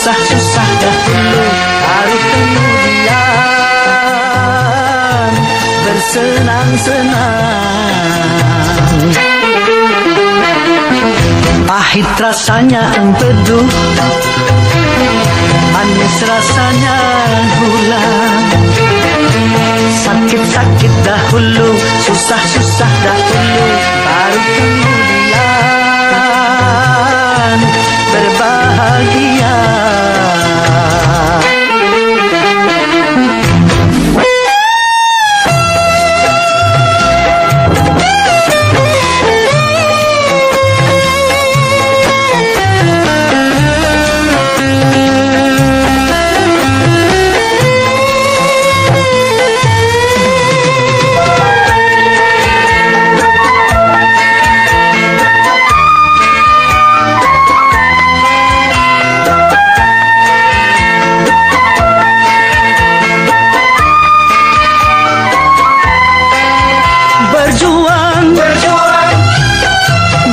susah-susah dahulu, baru kemudian bersenang-senang. Pahit rasanya empedu, manis rasanya gula. Sakit-sakit dahulu, susah-susah dahulu, baru kemudian berbahagia.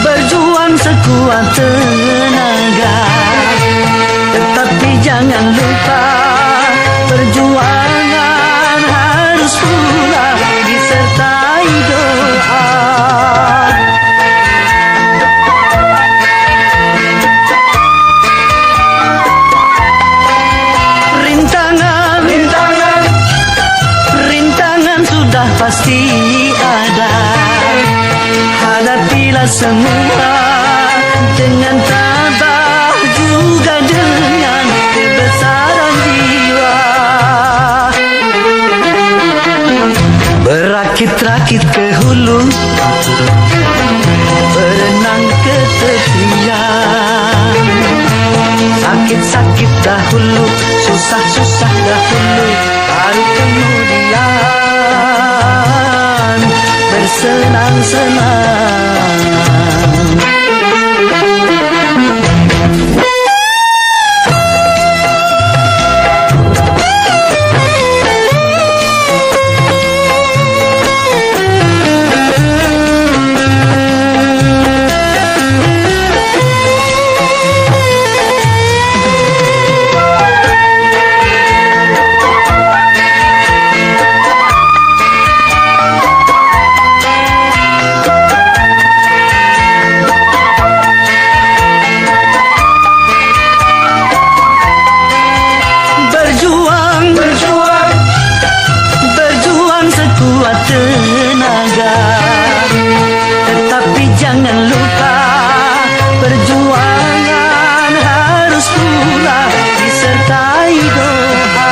Berjuang sekuat tenaga, tetapi jangan lupa perjuangan harus pula disertai doa. Rintangan sudah pasti ada. Hadapilah semua dengan tabah, juga dengan kebesaran jiwa. Berakit-rakit ke hulu, berenang ke tepian. Sakit-sakit dahulu, susah-susah dahulu, baru kemudian bersenang-senang. Berjuang sekuat tenaga, tetapi jangan lupa perjuangan harus pula disertai doa.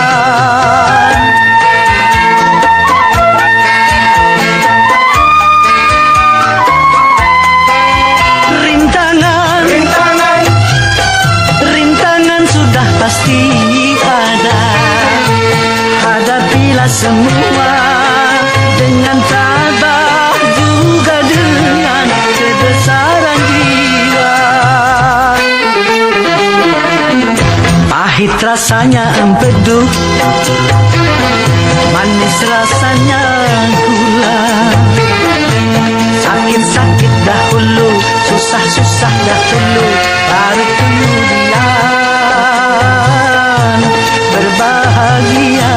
Rintangan sudah pasti ada. Hadapilah semua dengan tabah, juga dengan kebesaran jiwa. Pahit rasanya empedu, manis rasanya gula. Sakit-sakit dahulu, susah-susah dahulu, baru kemudian berbahagia.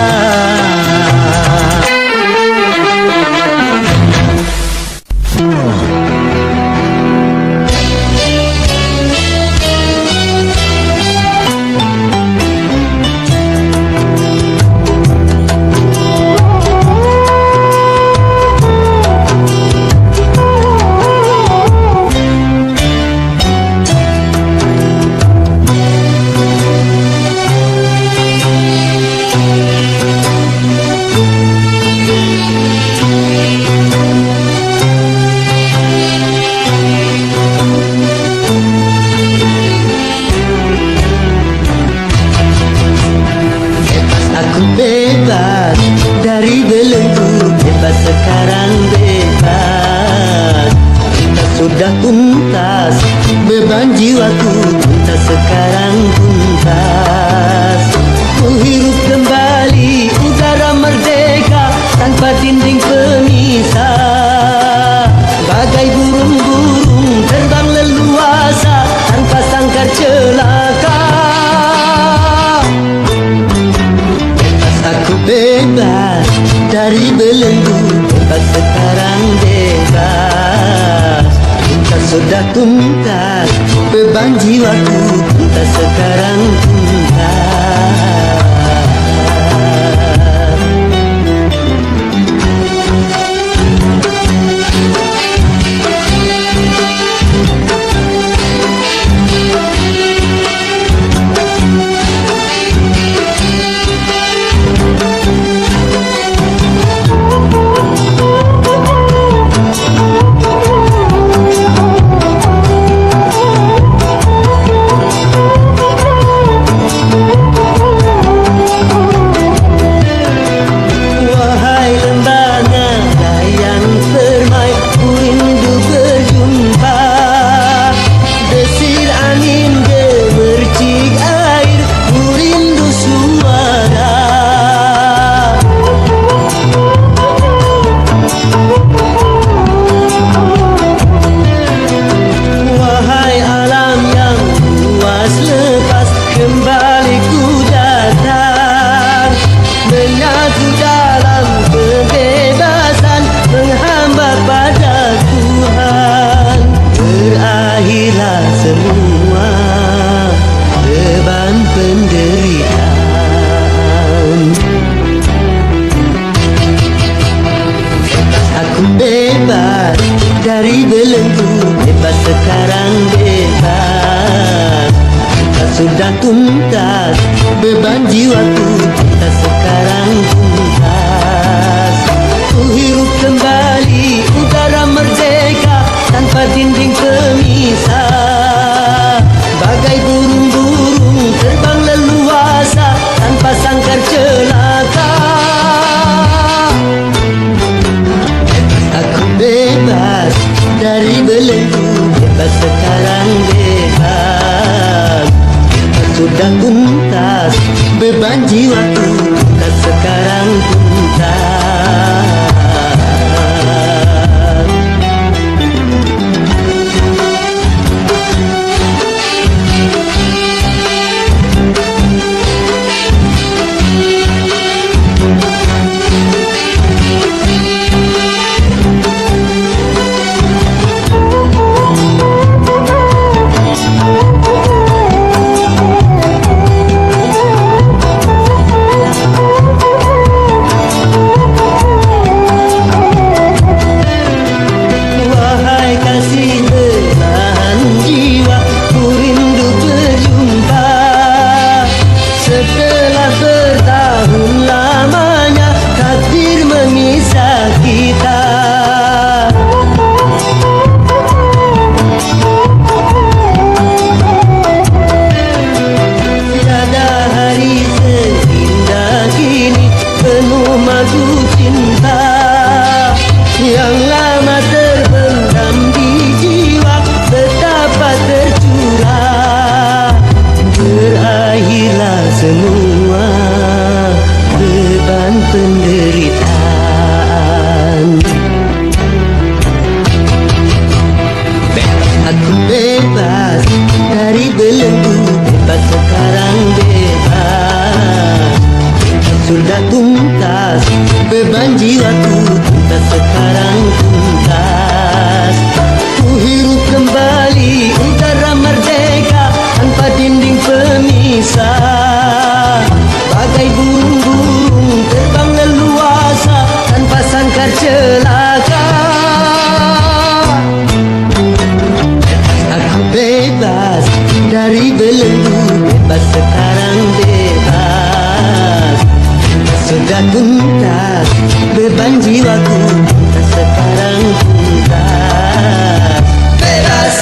Bebas dari belenggu, bebas sekarang bebas. Kita sudah tuntas, beban jiwaku tuntas sekarang tuntas. Ku hirup kembali udara merdeka tanpa dinding pemisah. Bagai burung-burung terbang leluasa tanpa sangkar celaka. bebas, beban jiwaku entah sekarang tuntas. Dari belenggu bebas sekarang bebas, kita sudah tuntas, beban jiwaku kita sekarang tuntas. Ku hirup kembali udara merdeka tanpa dinding pemisah, bagai burung-burung terbang leluasa tanpa sangkar celaka. Aku bebas dari belenggu, bebas sekarang bebas, sudah tuntas, beban jiwaku kita sekarang tuntas. Sudah tuntas, beban jiwaku tuntas sekarang tuntas. Ku hirup kembali udara merdeka tanpa dinding pemisah, bagai burung-burung terbang leluasa tanpa sangkar celaka. Aku bebas dari belenggu, bebas sekarang bebas, sudah tuntas, beban jiwaku tuntas sekarang tuntas. Bebas.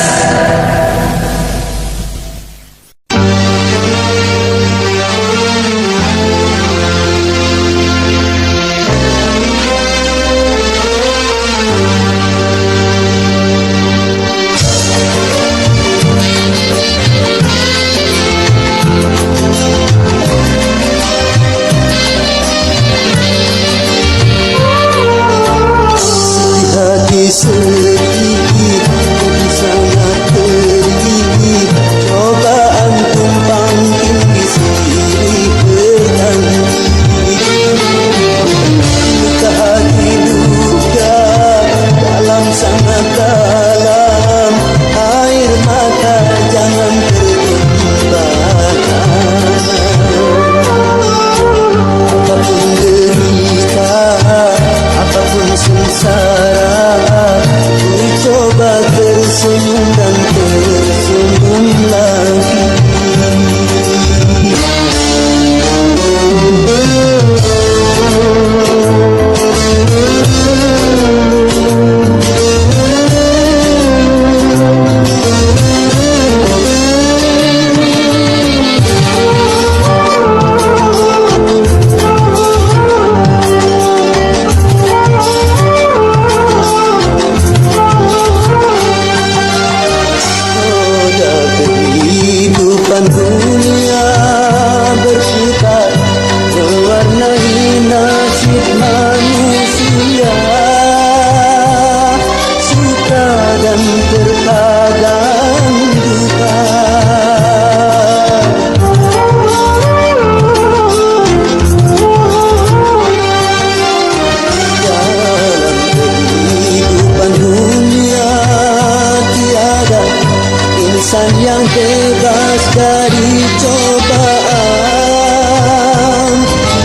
yang bebas dari cobaan,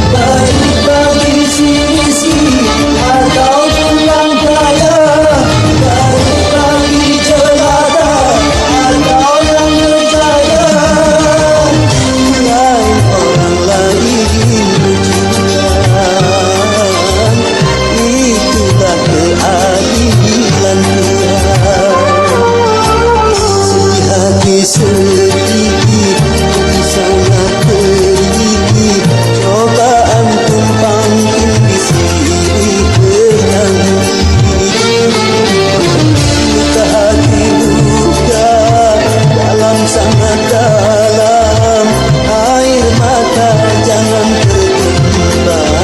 baik bagi si miskin ataupun yang kaya, baik bagi jelata atau yang berjaya, lain orang lain ujian, itulah keadilan Tuhan. Hati sedikit, hati sangat perih, cobaan tumpang di sini berhenti. Luka hati luka dalam sangat dalam, air mata jangan tertumpahkan.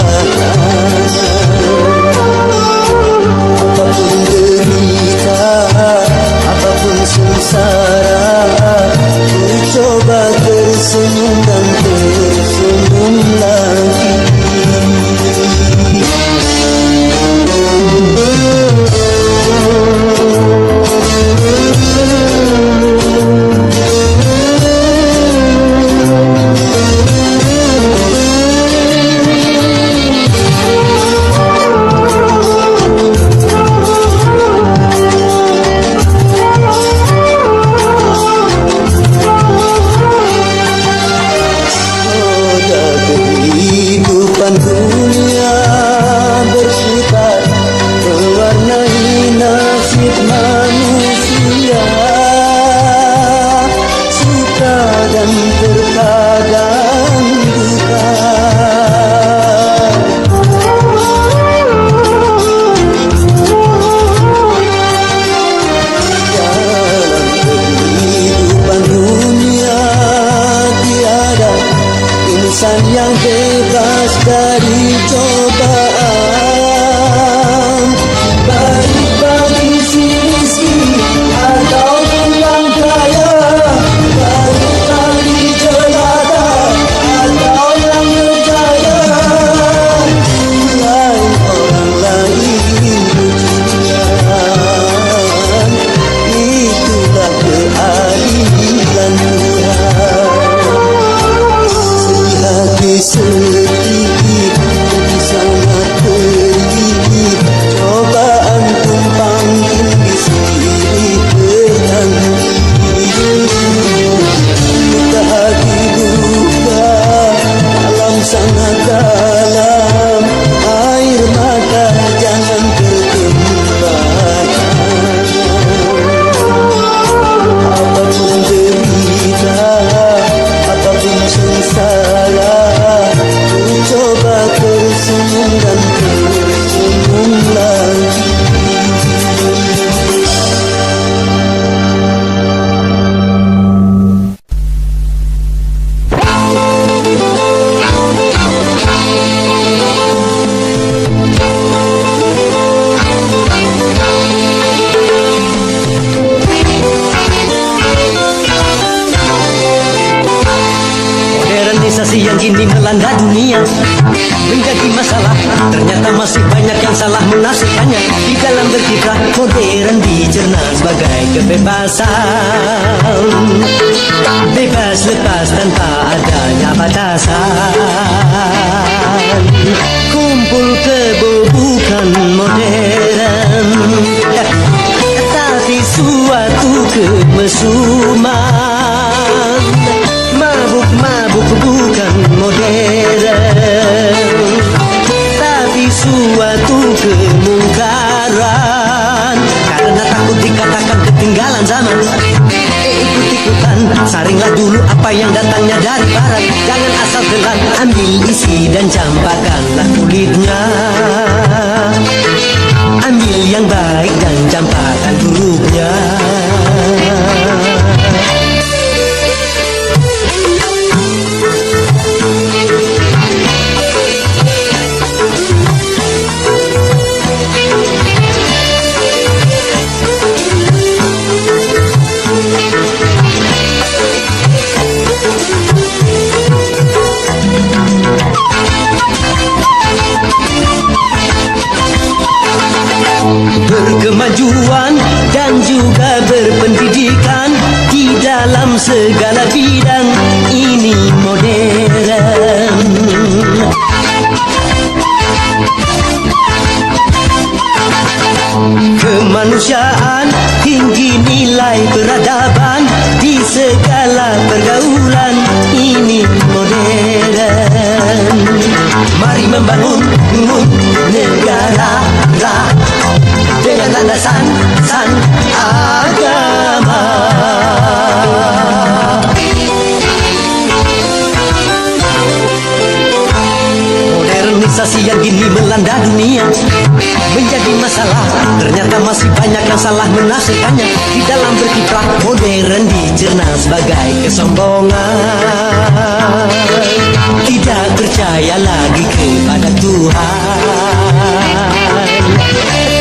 Apapun derita, apapun sengsara, ku coba tersenyum dan tersenyum lagi. Kehidupan dunia bersifat mewarnai nasib manusia, suka dan terkadang duka. Dalam kehidupan dunia tiada insan yang bebas dari cobaan, baik bagi si miskin ataupun yang kaya, baik bagi jelata atau yang berjaya, lain orang lain ujian, itulah keadilan Tuhan. Hati sedikit, hati sangat perih, cobaan tumpang di sini berhenti. Luka hati luka dalam sangat dalam, air mata jangan tertumpahkan. Apapun derita, apapun sengsara, ku coba tersenyum dan tersenyum lagi. Modernisasi yang kini melanda dunia menjadi masalah. Ternyata masih banyak yang salah menafsirkannya. Di dalam berkiprah modern dicerna sebagai kebebasan, bebas lepas tanpa adanya batasan. Kumpul kebo bukan modern, tapi suatu kemesuman. Mabuk-mabuk bukan modern, tapi suatu kemungkaran. Karena takut dikatakan ketinggalan zaman, ikut-ikutan, saringlah dulu apa yang datangnya dari barat. Jangan asal telan, ambil isi dan campakkanlah kulitnya. Ambil yang baik dan campakkan buruknya. Berkemajuan dan juga dalam segala bidang ini modern. Kemanusiaan tinggi nilai peradaban di segala pergaulan ini modern. Mari membangun negara dengan landasan agama. Modernisasi yang kini melanda dunia menjadi masalah. Ternyata masih banyak yang salah menafsirkannya. Di dalam berkiprah modern dicerna sebagai kesombongan. Tidak percaya lagi kepada Tuhan.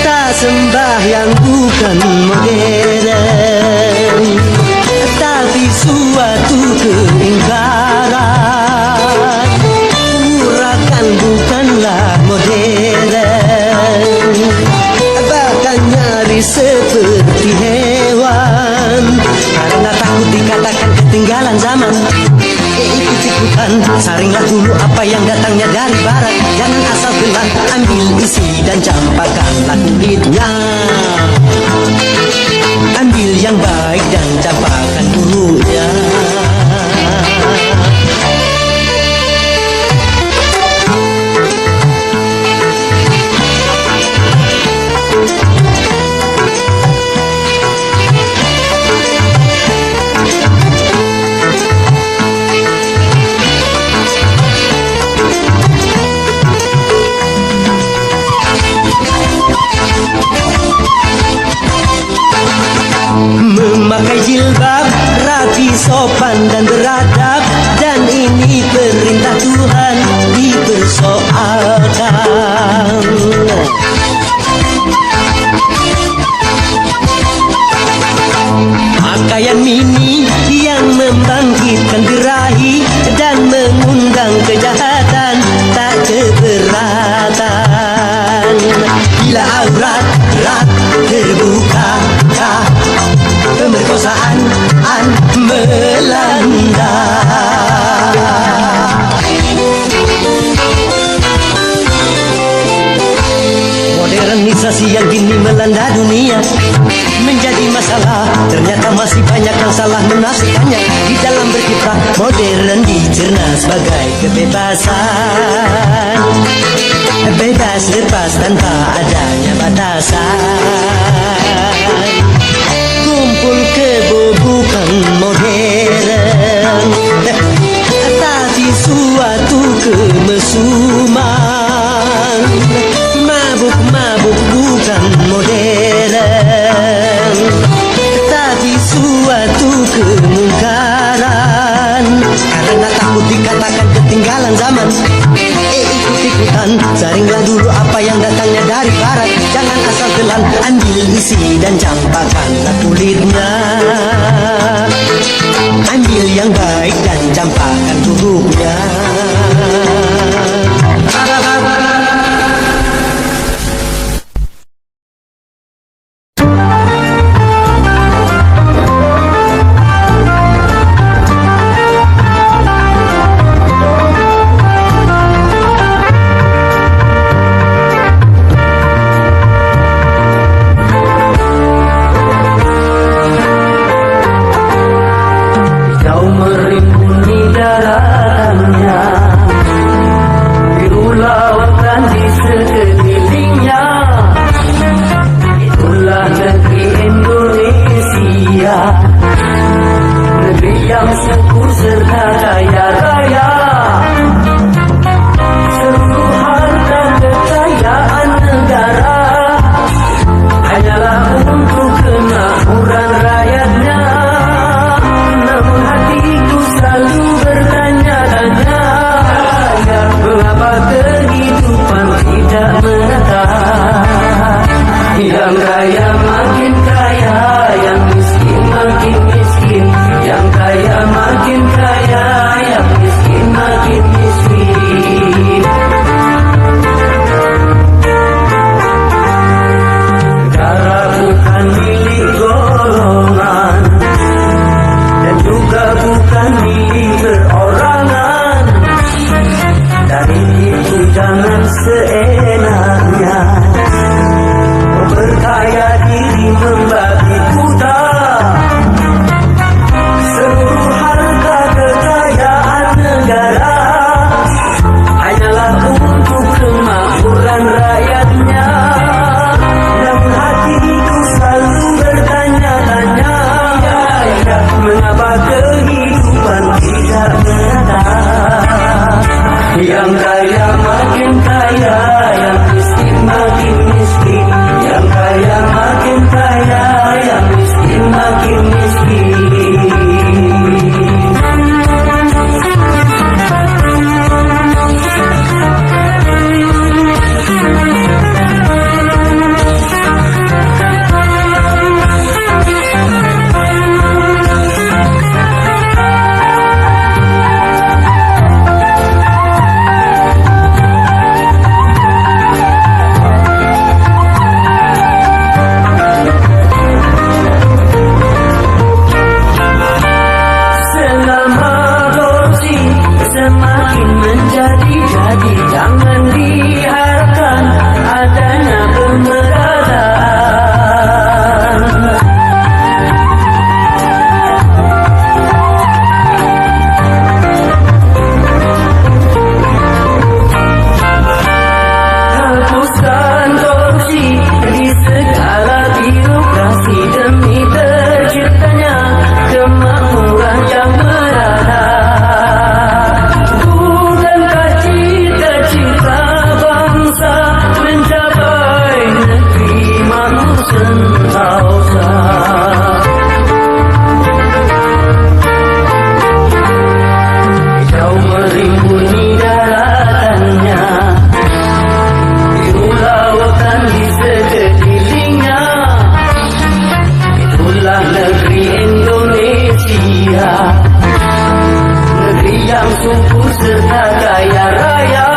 Tak sembahyang bukan modern, tapi suatu keingkaran. Urakan bukanlah modern, bahkan nyaris seperti hewan. Karena takut dikatakan ketinggalan zaman, ikut-ikutan, saringlah dulu apa yang datangnya dari barat. Jangan asal telan, ambil isi dan campakkanlah kulitnya. Ambil yang baik dan campakkan buruknya. Memakai jilbab, rapi, sopan dan beradab, dan ini perintah Tuhan dipersoalkan. Pakaian mini yang membangkitkan birahi dan mengundang kejahatan tak keberatan. Bila aurat terbuka, pemerkosaan melanda. Modernisasi yang kini melanda dunia menjadi masalah. Ternyata masih banyak yang salah menafsirkannya. Di dalam berkiprah modern dicerna sebagai kebebasan. Bebas lepas tanpa adanya batasan. Kumpul kebo bukan modern, tapi suatu kemesuman. Mabuk-mabuk bukan modern, tapi suatu kemungkaran. Karena takut dikatakan ketinggalan zaman, ikut-ikutan, saringlah dulu apa yang datangnya dari barat. Jangan asal telan, ambil isi dan campakkanlah kulitnya. Ambil yang baik dan campakkan buruknya. Yang kaya makin kaya, yang miskin makin miskin, yang kaya makin kaya. Yang kaya makin kaya, yang miskin makin miskin. Yang kaya makin kaya, yang miskin makin miskin. Semakin menjadi-jadi, jangan diharapkan adanya pemerataan. Hapuskan korupsi di segala birokrasi demi terciptanya kemakmuran yang merata. Mencapai negeri makmur sentosa. Jauh merimbuni daratannya, biru lautan di sekelilingnya. Itulah negeri Indonesia, negeri yang subur serta kaya raya.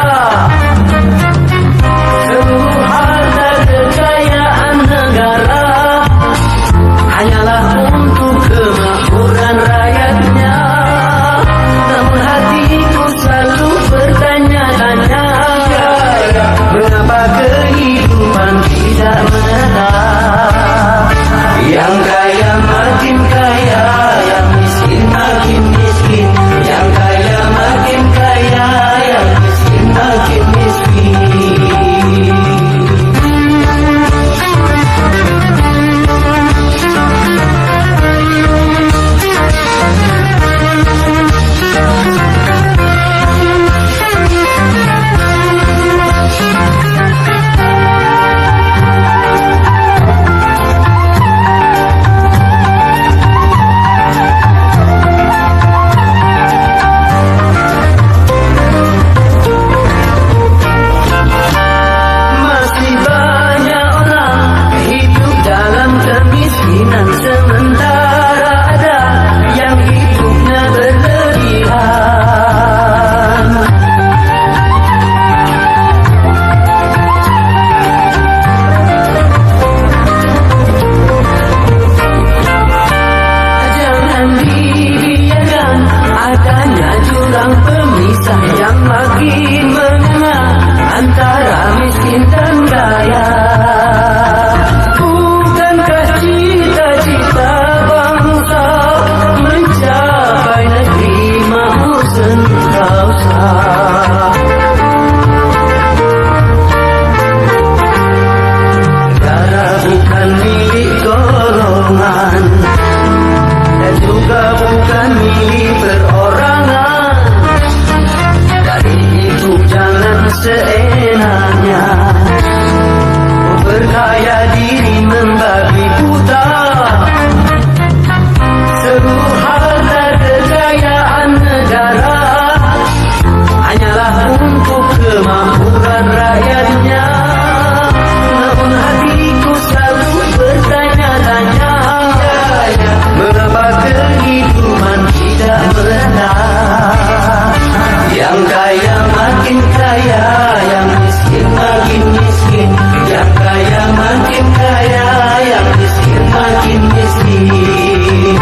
Hanyalah untuk kemakmuran rakyatnya. Namun hatiku selalu bertanya-tanya, mengapa kehidupan tidak merata? Yang kaya makin kaya, yang miskin makin miskin. Yang kaya makin kaya, yang miskin makin miskin. Sementara ada yang hidupnya berlebihan. Jangan dibiarkan adanya jurang pemisah yang makin menganga antara miskin dan kaya. Negara bukan milik golongan dan juga bukan milik perorangan. Dari itu jangan seenaknya berkaya diri membabi buta. Seluruh harta kekayaan negara hanyalah untuk kemakmuran rakyatnya. Namun hatiku selalu bertanya-tanya, mengapa kehidupan tidak merata? Yang kaya makin kaya, yang miskin makin miskin. Yang kaya makin kaya, yang miskin makin miskin.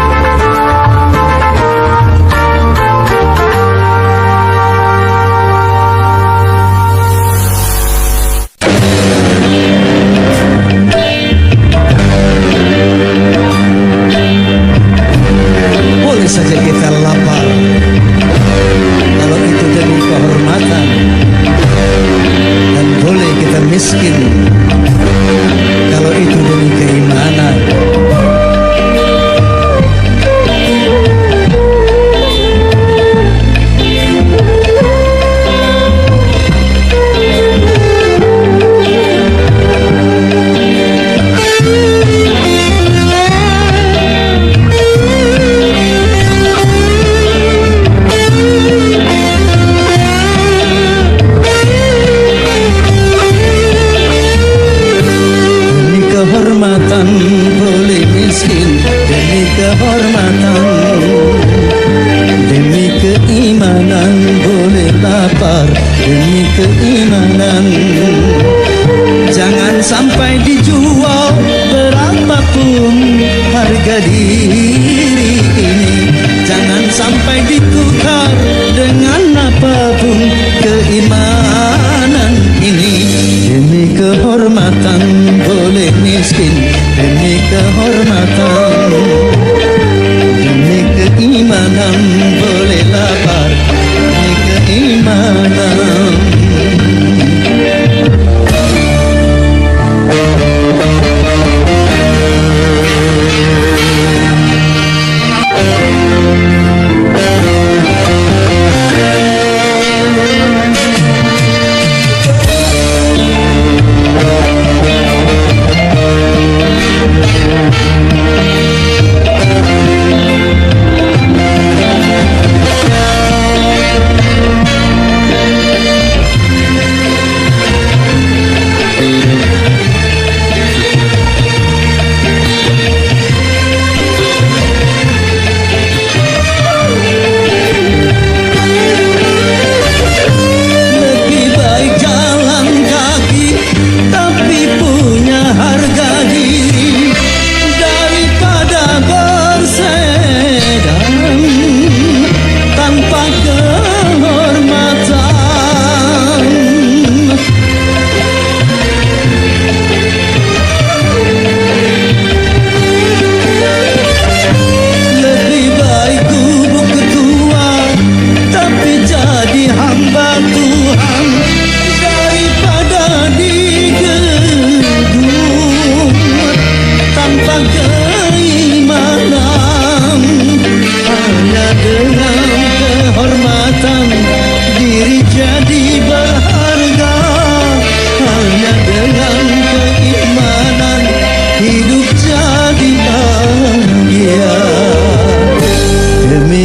Boleh saja kita lapar kalau itu demi kehormatan, dan boleh kita miskin kalau itu demi keimanan. keimanan. Jangan sampai dijual berapapun harga diri ini. Jangan sampai ditukar dengan apapun keimanan ini. Demi kehormatan boleh miskin, demi kehormatan, demi keimanan boleh lapar, demi keimanan.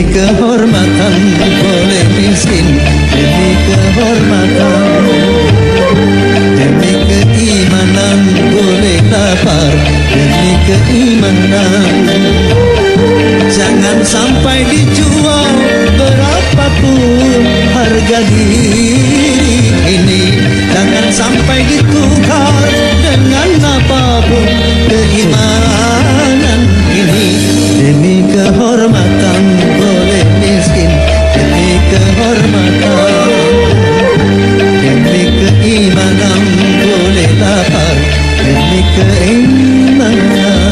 Kehormatan boleh miskin, demi kehormatan, demi keimanan boleh lapar, demi keimanan. Jangan sampai dijual berapapun harga diri ini. Jangan sampai ditukar dengan apapun keimanan ini. Demi kehormatan boleh miskin, demi kehormatan, demi keimanan boleh lapar, demi keimanan.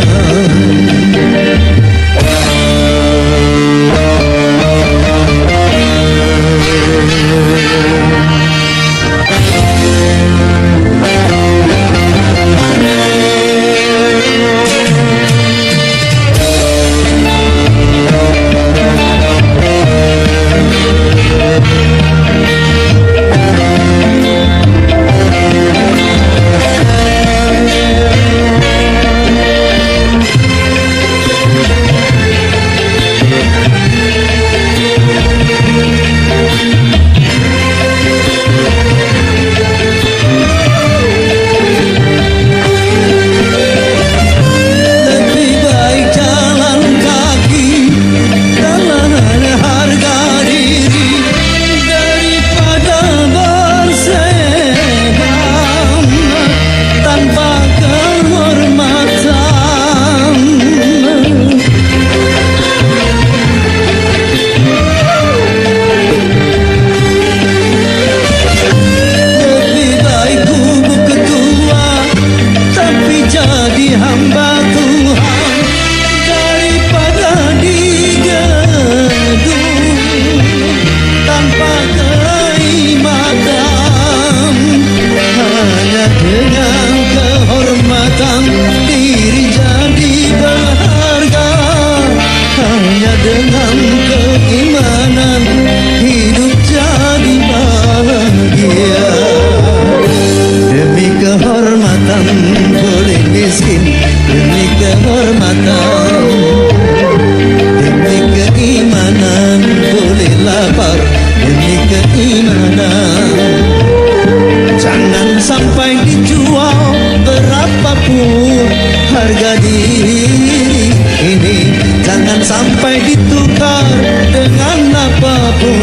sampai ditukar dengan apapun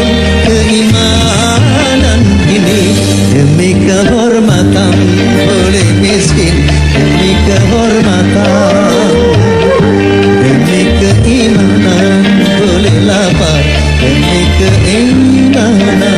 keimanan ini. keimanan.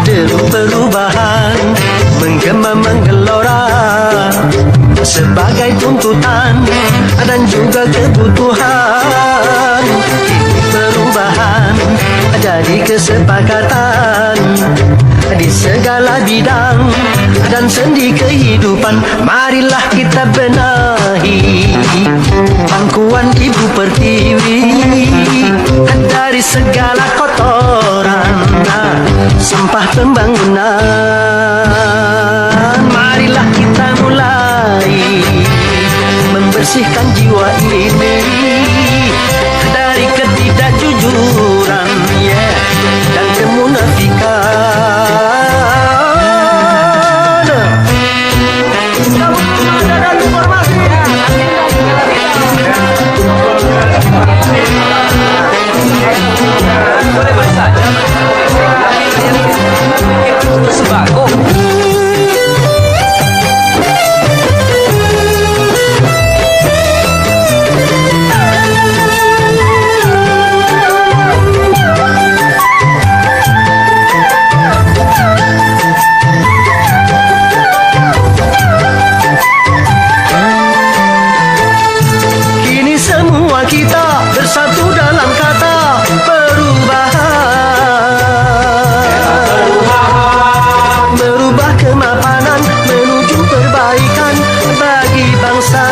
Deru perubahan menggema menggelora sebagai tuntutan dan juga kebutuhan. Perubahan jadi kesepakatan di segala bidang dan sendi kehidupan. Marilah kita benahi pangkuan ibu pertiwi dari segala kotoran sampah pembangunan. Marilah kita mulai membersihkan jiwa ini dari ketidakjujuran dan kemunafikan. Boleh saja. Sembako. Kini semua kita bersatu dalam kata perubahan. Berubah kemapanan menuju perbaikan bagi bangsa.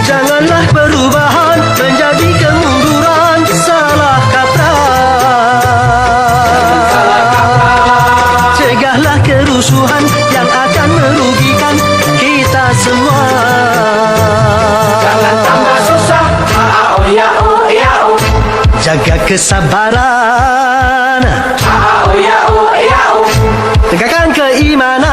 Janganlah perubahan menjadi kemunduran, salah kaprah. Cegahlah kerusuhan yang akan merugikan kita semua. Jangan tambah susah. Oh ya oh ya oh. Jaga kesabaran, Oh ya oh ya oh. tegakkan keimanan.